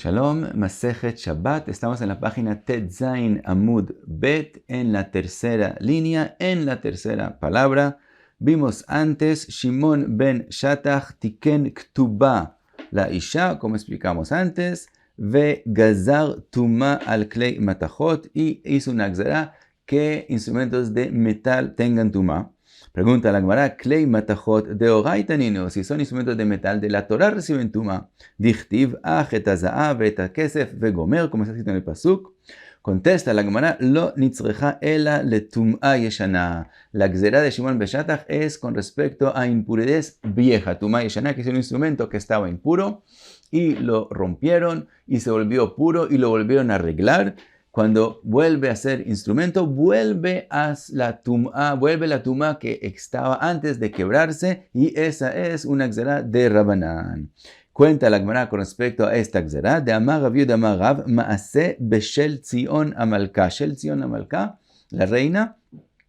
Shalom, Masejet Shabbat. Estamos en la página Tet Zain Amud Bet, en la tercera línea, en la tercera palabra. Vimos antes, Shimon ben Shatach tiken ktuba la isha, como explicamos antes, ve gazar tuma al klei matachot, y hizo una gzara que instrumentos de metal tengan tuma. Pregunta la Gemara, klei matachot de oraita nino, si son instrumentos de metal de la Torah reciben tuma. Dichtiv et haza'av et hakesef vegomer, como está escrito en el pasuk. Contesta la Gemara, lo nitzrecha ela letum'a yeshana. La gzera de Shimon ben Shatach es con respecto a impurez vieja. Tum'a yeshana, que es un instrumento que estaba impuro y lo rompieron y se volvió puro y lo volvieron a arreglar. Cuando vuelve a ser instrumento, vuelve la tum'a que estaba antes de quebrarse, y esa es una gzera de Rabanán. Cuenta la Gemara con respecto a esta gzera de Amar Rav Yehuda Amar Rav Maaseh Beshel Tzion Amalka. Shel Tzion Amalka, la reina,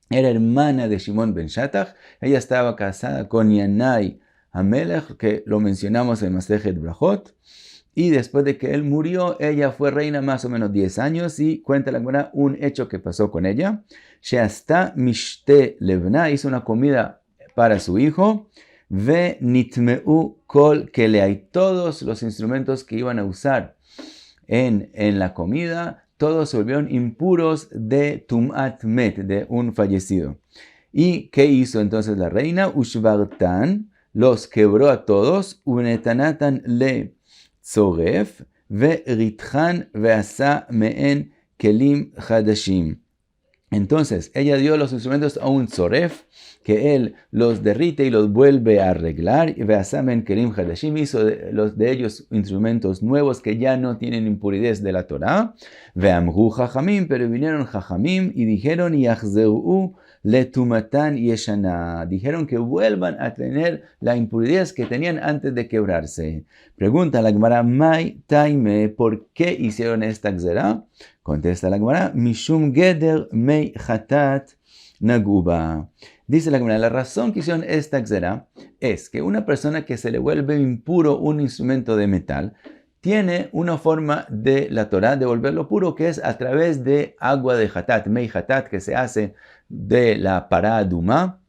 era hermana de Shimon ben Shatach. Ella estaba casada con Yanai Hamelech, que lo mencionamos en Masejet Brachot. Y después de que él murió, ella fue reina más o menos 10 años, y cuenta la Gemara un hecho que pasó con ella. She'asta mishte levna, hizo una comida para su hijo. Ve nitmeu kol kelei, todos los instrumentos que iban a usar en la comida, todos se volvieron impuros de tum'at met, de un fallecido. ¿Y qué hizo entonces la reina? Ushvartan, los quebró a todos. Unetanatan le tzoref, ve ritchan veasa meen kelim chadashim. Entonces, ella dio los instrumentos a un tzoref, que él los derrite y los vuelve a arreglar. Y veasa meen kelim chadashim, hizo de ellos instrumentos nuevos que ya no tienen impurez de la Torah. Veamru chachamim, pero vinieron chachamim y dijeron, yachzeru letumatan yeshana, dijeron que vuelvan a tener la impurez que tenían antes de quebrarse. Pregunta la Gemara, mai taime, ¿por qué hicieron esta gzera? Contesta la Gemara, mishum geder mei chatat naguba. Dice la Gemara, la razón que hicieron esta gzera es que una persona que se le vuelve impuro un instrumento de metal tiene una forma de la Torah de volverlo puro, que es a través de agua de hatat, mei hatat, que se hace de la pará adumá.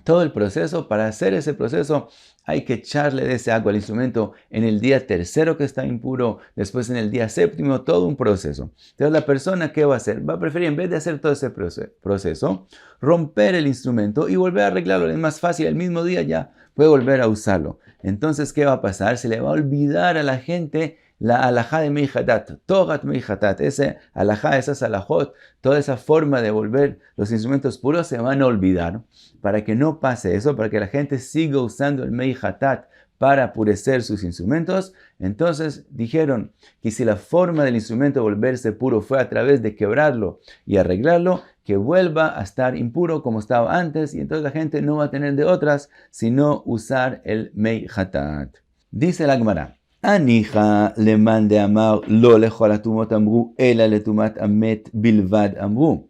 Todo el proceso, para hacer ese proceso, hay que echarle de ese agua al instrumento en el día tercero que está impuro, después en el día séptimo, todo un proceso. Entonces la persona, ¿qué va a hacer? Va a preferir, en vez de hacer todo ese proceso, romper el instrumento y volver a arreglarlo. Es más fácil, el mismo día ya puede volver a usarlo. Entonces, ¿qué va a pasar? Se le va a olvidar a la gente la alajá de mei hatat, togat mei hatat, ese alajá, esas alajot, toda esa forma de volver los instrumentos puros se van a olvidar. Para que no pase eso, para que la gente siga usando el mei hatat para purecer sus instrumentos, entonces dijeron que si la forma del instrumento volverse puro fue a través de quebrarlo y arreglarlo, que vuelva a estar impuro como estaba antes, y entonces la gente no va a tener de otras sino usar el mei hatat. Dice la Gemara, Anija le mande amar lo lechol atumot amru ela letumat amet bilvad amru.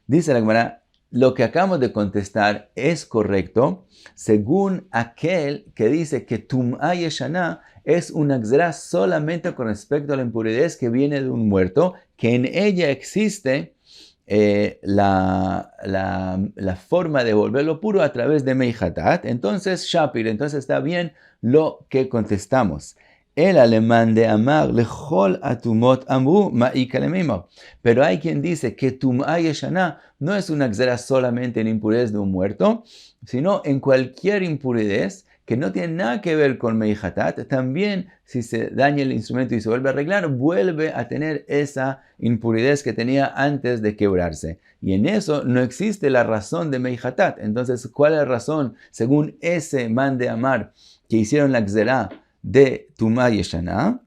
Dice la Gemara, lo que acabamos de contestar es correcto según aquel que dice que tum'a yeshana es una gzera solamente con respecto a la impurez que viene de un muerto, que en ella existe la forma de volverlo puro a través de mei hatat. Entonces, Shapir, entonces está bien lo que contestamos. El alemán de amar lechol atumot amru ma'ika lemeimar. Pero hay quien dice que tum'a yeshana no es una gzera solamente en impurez de un muerto, sino en cualquier impurez que no tiene nada que ver con mei hatat. También si se daña el instrumento y se vuelve a arreglar, vuelve a tener esa impurez que tenía antes de quebrarse. Y en eso no existe la razón de mei hatat. Entonces, ¿cuál es la razón según ese man de amar que hicieron la gzera de tum'a yeshana?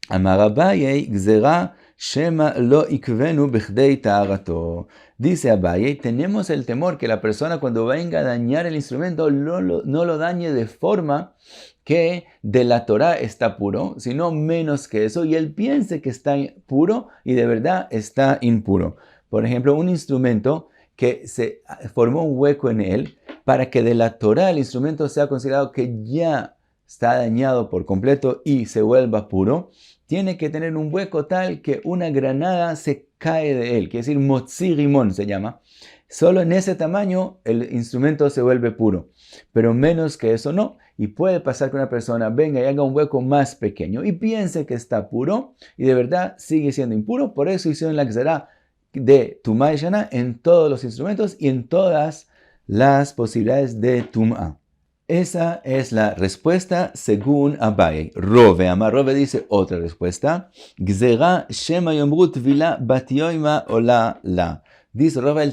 Amar Abaye gzera shema lo ikvenu bichdei ta'arato. Dice Abaye, tenemos el temor que la persona cuando venga a dañar el instrumento no lo dañe de forma que de la Torah está puro, sino menos que eso, y él piense que está puro y de verdad está impuro. Por ejemplo, un instrumento que se formó un hueco en él para que de la Torah el instrumento sea considerado que ya está dañado por completo y se vuelva puro, tiene que tener un hueco tal que una granada se cae de él, quiere decir motzi rimón se llama. Solo en ese tamaño el instrumento se vuelve puro, pero menos que eso no. Y puede pasar que una persona venga y haga un hueco más pequeño y piense que está puro y de verdad sigue siendo impuro. Por eso hicieron la gzerá de Tumá y Shana en todos los instrumentos y en todas las posibilidades de Tumá. Esa es la respuesta según Abaye. Rove, Amar Rove dice otra respuesta. Gzerá shema yomru tvila bat yoima ola la. Dice Rove,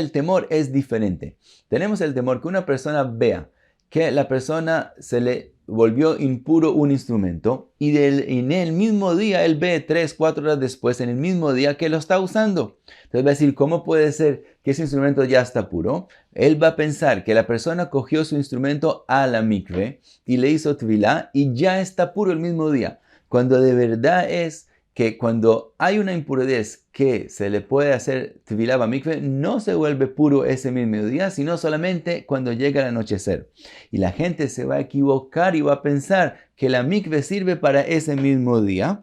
el temor es diferente. Tenemos el temor que una persona vea que la persona se le volvió impuro un instrumento y en el mismo día él ve 3-4 horas después, en el mismo día que lo está usando. Entonces va a decir, ¿cómo puede ser que ese instrumento ya está puro? Él va a pensar que la persona cogió su instrumento a la mikve y le hizo tvilá y ya está puro el mismo día. Cuando de verdad es que cuando hay una impurez que se le puede hacer tvilá a mikve, no se vuelve puro ese mismo día, sino solamente cuando llega el anochecer. Y la gente se va a equivocar y va a pensar que la mikve sirve para ese mismo día.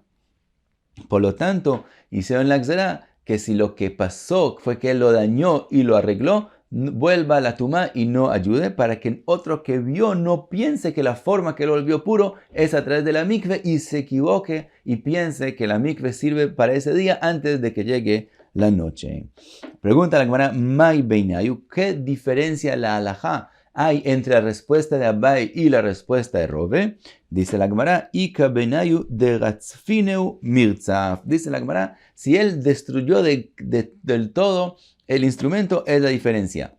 Por lo tanto, hicieron la gzerá que si lo que pasó fue que él lo dañó y lo arregló, vuelva a la tumá y no ayude para que otro que vio no piense que la forma que lo volvió puro es a través de la mikve y se equivoque y piense que la mikve sirve para ese día antes de que llegue la noche. Pregunta la Gemara, Mai Beinayu, ¿qué diferencia la halajá hay entre la respuesta de Abai y la respuesta de Rove? Dice la Gemara, Ika Beinayu de Ratzfineu Mirzaf. Dice la Gemara, si él destruyó del todo el instrumento, es la diferencia.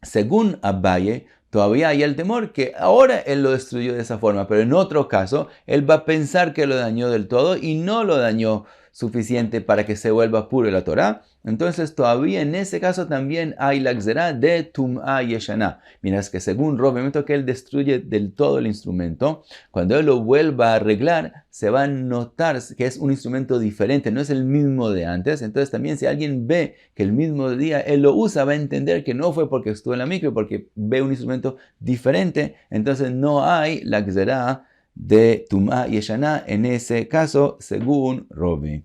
Según Abaye, todavía hay el temor que ahora él lo destruyó de esa forma, pero en otro caso, él va a pensar que lo dañó del todo y no lo dañó suficiente para que se vuelva puro la Torá. Entonces todavía en ese caso también hay la gzerá de Tumá y Shana. Mientras que según Rov, el momento que él destruye del todo el instrumento, cuando él lo vuelva a arreglar, se va a notar que es un instrumento diferente, no es el mismo de antes. Entonces también si alguien ve que el mismo día él lo usa, va a entender que no fue porque estuvo en la mikve, porque ve un instrumento diferente. Entonces no hay la gzerá de Tumá y Shana en ese caso, según Rove.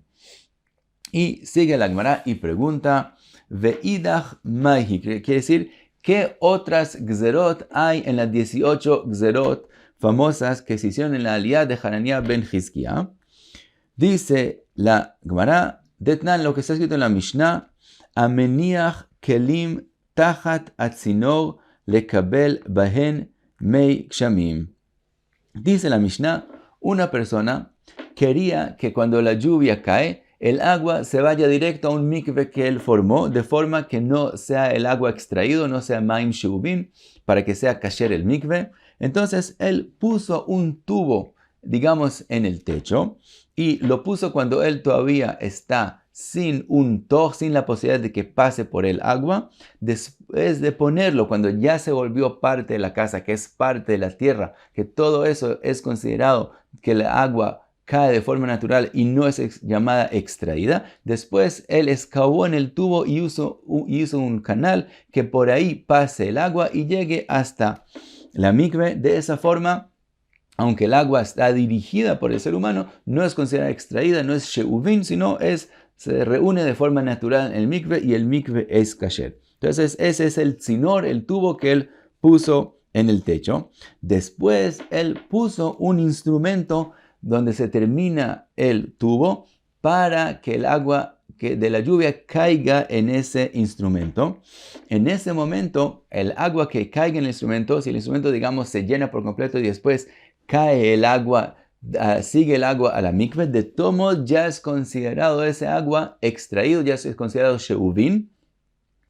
Y sigue la Gemara y pregunta, Veidach Maihi, quiere decir, ¿qué otras gzerot hay en las 18 gzerot famosas que se hicieron en la aliyá de Hananiah ben Hizkiah? Dice la Gemara, Detnan, lo que está escrito en la Mishnah, Ameniach kelim tachat atzinor lekabel bahen mei kshamim. Dice la Mishnah, una persona quería que cuando la lluvia cae, el agua se vaya directo a un mikve que él formó, de forma que no sea el agua extraído, no sea maim sheubin, para que sea kasher el mikve. Entonces él puso un tubo, digamos, en el techo, y lo puso cuando él todavía está sin un toj, sin la posibilidad de que pase por el agua. Después de ponerlo, cuando ya se volvió parte de la casa, que es parte de la tierra, que todo eso es considerado que el agua cae de forma natural y no es llamada extraída, después él excavó en el tubo y hizo un canal que por ahí pase el agua y llegue hasta la mikve. De esa forma, aunque el agua está dirigida por el ser humano, no es considerada extraída, no es sheuvin, sino se reúne de forma natural en el mikve y el mikve es kasher. Entonces ese es el tzinor, el tubo que él puso en el techo. Después él puso un instrumento donde se termina el tubo para que el agua de la lluvia caiga en ese instrumento. En ese momento, el agua que caiga en el instrumento, si el instrumento, digamos, se llena por completo y después cae el agua, sigue el agua a la mikve, de todo modo ya es considerado ese agua extraído, ya es considerado sheuvin.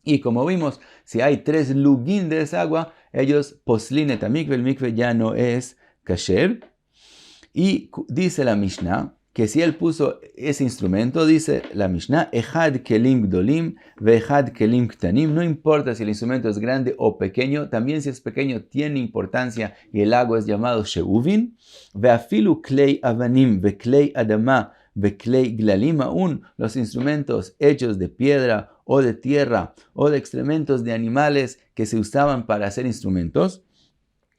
Y como vimos, si hay 3 lugin de esa agua, ellos poslinet a mikve, el mikve ya no es kasher. Y dice la Mishnah que si él puso ese instrumento, dice la Mishnah, Echad kelim gdolim ve echad kelim ktanim. No importa si el instrumento es grande o pequeño, también si es pequeño tiene importancia y el agua es llamado sheuvin. Ve afilu klei avanim ve klei adama ve klei glalim, aún los instrumentos hechos de piedra o de tierra o de excrementos de animales que se usaban para hacer instrumentos,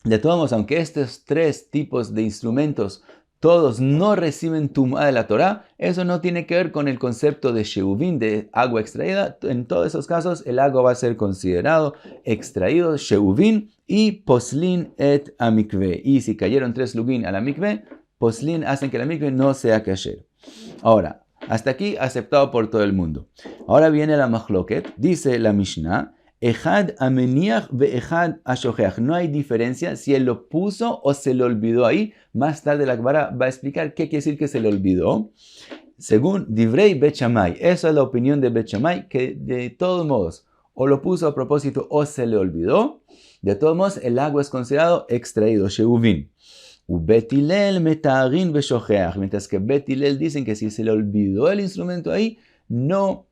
De todos modos, aunque estos tres tipos de instrumentos todos no reciben tumá de la Torá, eso no tiene que ver con el concepto de sheuvin, de agua extraída. En todos esos casos, el agua va a ser considerado extraído, sheuvin, y poslin et amikve. Y si cayeron 3 lugin a la mikve, poslin hacen que la mikve no sea kasher. Ahora, hasta aquí aceptado por todo el mundo. Ahora viene la machloket, dice la Mishnah, Echad ameniach ve echad ashocheach. No hay diferencia si él lo puso o se le olvidó ahí. Más tarde la Gemara va a explicar qué quiere decir que se le olvidó. Según Divrei Bet Shammai, esa es la opinión de Bet Shammai, que de todos modos, o lo puso a propósito o se le olvidó. De todos modos, el agua es considerado extraído, sheuvin. Bet Hillel metarin beshocheach. Mientras que Bet Hillel dicen que si se le olvidó el instrumento ahí, no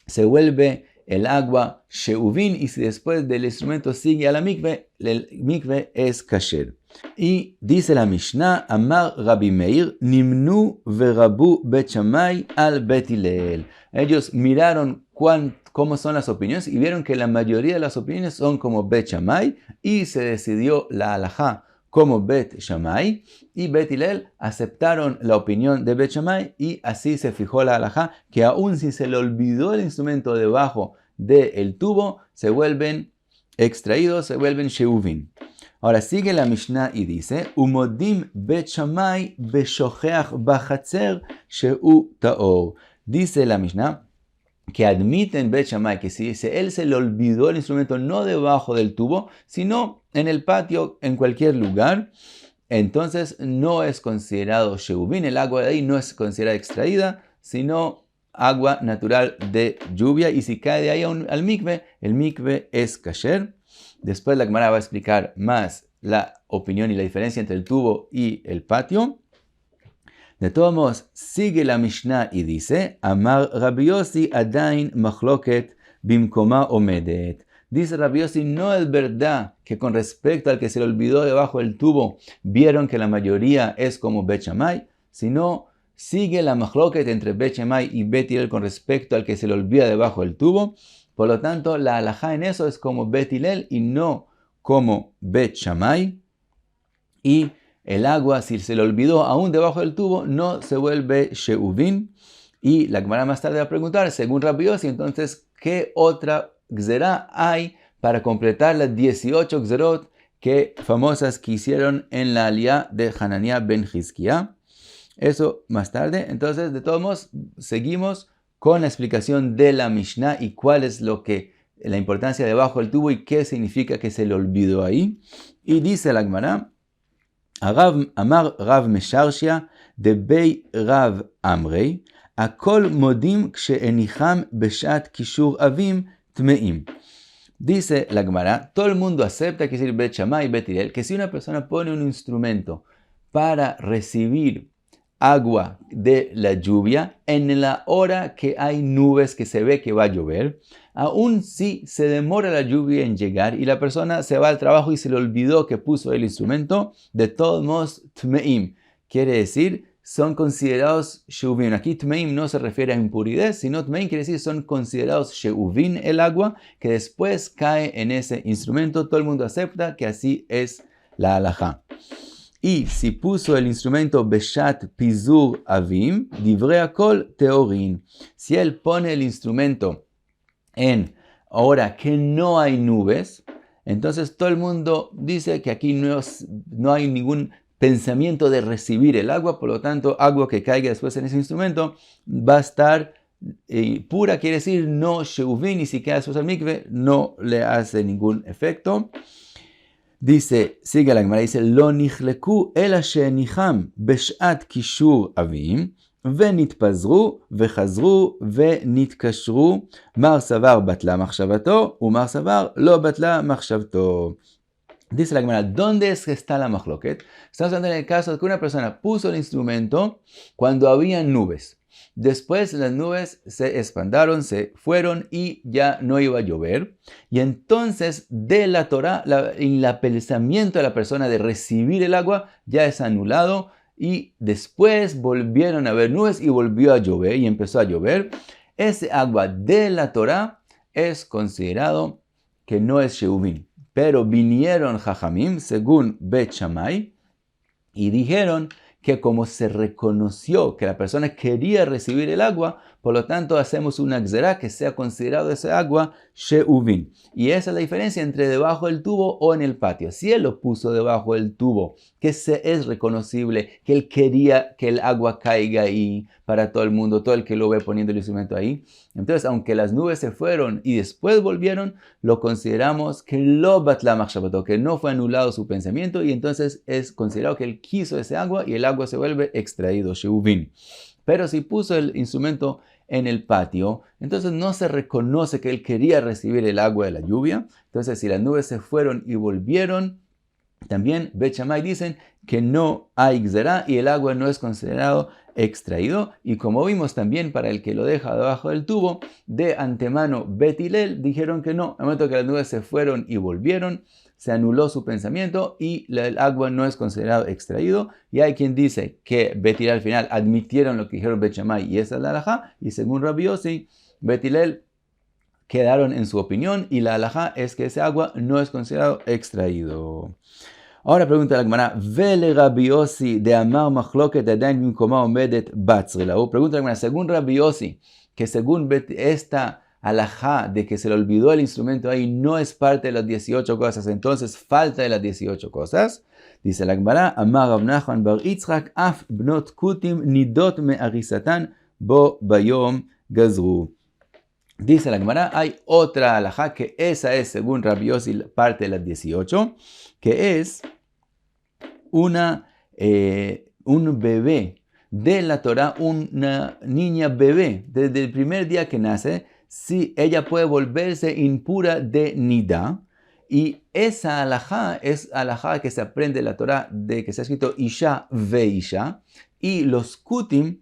se vuelve el agua sheuvin, y si después del instrumento sigue a la mikve, el mikve es kasher. Y dice la Mishnah, Amar Rabbi Meir, Nimnu verabu Bet Shammai al Bet Hillel. Ellos miraron cómo son las opiniones y vieron que la mayoría de las opiniones son como Bet Shammai, y se decidió la halajá como Bet Shammai, y Bet Hillel aceptaron la opinión de Bet Shammai, y así se fijó la halajá, que aun si se le olvidó el instrumento debajo del tubo, se vuelven extraídos, se vuelven sheuvin. Ahora sigue la Mishnah y dice, Umodim Bet Shammai beshocheach bachatzer sheu taor. Dice la Mishnah que admiten Bet Shammai que si él se le olvidó el instrumento no debajo del tubo, sino en el patio, en cualquier lugar, entonces no es considerado sheuvin, el agua de ahí no es considerada extraída, sino agua natural de lluvia, y si cae de ahí al mikve, el mikve es kasher. Después la Gemara va a explicar más la opinión y la diferencia entre el tubo y el patio. De todos modos, sigue la Mishnah y dice, Amar Rabbi Yossi adain machloket bimkoma omedet. Dice Rabbi Yossi, no es verdad que con respecto al que se le olvidó debajo del tubo, vieron que la mayoría es como Bet Shammai, sino sigue la machloket entre Bet Shammai y Bet Hillel con respecto al que se le olvida debajo del tubo. Por lo tanto, la halajá en eso es como Bet Hillel y no como Bet Shammai. Y el agua, si se le olvidó aún debajo del tubo, no se vuelve sheuvin. Y la Gemara más tarde va a preguntar, según Rabbi Yossi, entonces, ¿qué otra gzerá hay para completar las 18 gzerot famosas que hicieron en la aliyá de Hananiah ben Hizkiah? Eso más tarde. Entonces, de todos modos, seguimos con la explicación de la Mishnah y cuál es la importancia debajo del tubo y qué significa que se le olvidó ahí. Y dice la Gemara, Amar Rav Mesharshia de Bei Rav Amrei, Akol modim kshe'enicham beshat kishur avim tmeim. Dice la Gemara, todo el mundo acepta, que decir Bet Shammai y Bet Hillel, que si una persona pone un instrumento para recibir agua de la lluvia en la hora que hay nubes, que se ve que va a llover, aun si se demora la lluvia en llegar y la persona se va al trabajo y se le olvidó que puso el instrumento, de todos modos, tmeim, quiere decir, son considerados sheuvin. Aquí tmeim no se refiere a impureza, sino tmeim quiere decir son considerados sheuvin el agua, que después cae en ese instrumento. Todo el mundo acepta que así es la halajá. Y si puso el instrumento beshat pizur avim, divrei akol teorin. Si él pone el instrumento en hora que no hay nubes, entonces todo el mundo dice que aquí no hay ningún pensamiento de recibir el agua, por lo tanto, agua que caiga después en ese instrumento va a estar pura, quiere decir no sheuvin, y si queda después al mikve no le hace ningún efecto. Dice, sigue la Gemara, dice, Lo nichleku ela she'enicham beshat kishur avim, ונתפזרו וחזרו ונתקשרו, מר סבר בטלה מחשבתו ומר סבר לא בטלה מחשבתו. Dice la Gemara, ¿dónde es que está la machloket? Estamos hablando en el caso de que una persona puso el instrumento cuando había nubes. Después las nubes se expandaron, se fueron y ya no iba a llover. Y entonces de la Torah, el pensamiento de la persona de recibir el agua ya es anulado. Y después volvieron a haber nubes y volvió a llover y empezó a llover. Ese agua de la Torah es considerado que no es sheuvin. Pero vinieron Jajamim, según Bet Shammai, y dijeron que como se reconoció que la persona quería recibir el agua, por lo tanto hacemos una gzerá que sea considerado ese agua she'uvin. Y esa es la diferencia entre debajo del tubo o en el patio. Si él lo puso debajo del tubo, que es reconocible que él quería que el agua caiga ahí para todo el mundo, todo el que lo ve poniendo el instrumento ahí. Entonces, aunque las nubes se fueron y después volvieron, lo consideramos que lo batla machshabato, que no fue anulado su pensamiento, y entonces es considerado que él quiso ese agua y el agua se vuelve extraído, she'uvin. Pero si puso el instrumento en el patio, entonces no se reconoce que él quería recibir el agua de la lluvia. Entonces, si las nubes se fueron y volvieron, también Bet Shammai dicen que no hay gzerá y el agua no es considerado extraído. Y como vimos también para el que lo deja debajo del tubo, de antemano Bet Hillel dijeron que no. Al momento que las nubes se fueron y volvieron, se anuló su pensamiento y el agua no es considerado extraído. Y hay quien dice que Bet Hillel al final admitieron lo que dijeron Bet Shammai y esa es la halajá. Y según Rabbi Yossi, Bet Hillel quedaron en su opinión y la halajá es que ese agua no es considerado extraído. Ahora pregunta la Gemara, Vele Rabbi Yossi de Amar Machloket Adain Bimkoma Omedet Batzrilahu. Pregunta la Gemara, según Rabbi Yossi, que según esta halajá de que se le olvidó el instrumento ahí no es parte de las 18 cosas, entonces falta de las 18 cosas. Dice la Gemara, Amar Rav Nachman bar Yitzchak af bnot kutim nidot me'arisatan bo bayom gazru. Dice la Gemara, hay otra halajá que esa es, según Rabbi Yossi, parte de las 18, que es un bebé de la Torah, una niña bebé, desde el primer día que nace, si ella puede volverse impura de nidá. Y esa halajá es halajá que se aprende en la Torah, de que se ha escrito Isha ve Isha, y los kutim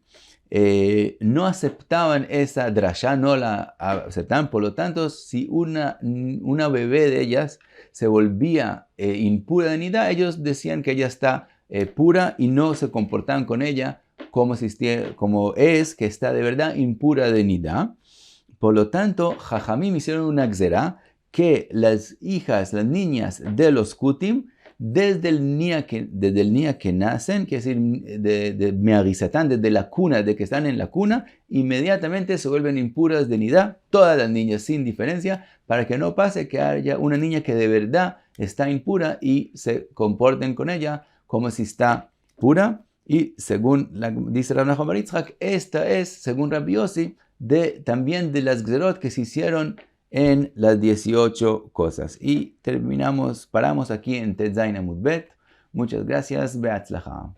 no aceptaban esa drasha, no la aceptaban. Por lo tanto, si una bebé de ellas se volvía impura de nidá, ellos decían que ella está pura y no se comportaban con ella como es, que está de verdad impura de nidá. Por lo tanto, Jajamim hicieron una gzerá que las hijas, las niñas de los kutim, desde el día que nacen, que es decir, de me'arisatán, desde la cuna, de que están en la cuna, inmediatamente se vuelven impuras de nidá, todas las niñas sin diferencia, para que no pase que haya una niña que de verdad está impura y se comporten con ella como si está pura. Y según dice Rav Nachman bar Yitzchak, esta es, según Rabbi Yossi, también de las gzerot que se hicieron en las 18 cosas. Y paramos aquí en Tet Zayin Amud Bet. Muchas gracias. Be'atzlacha.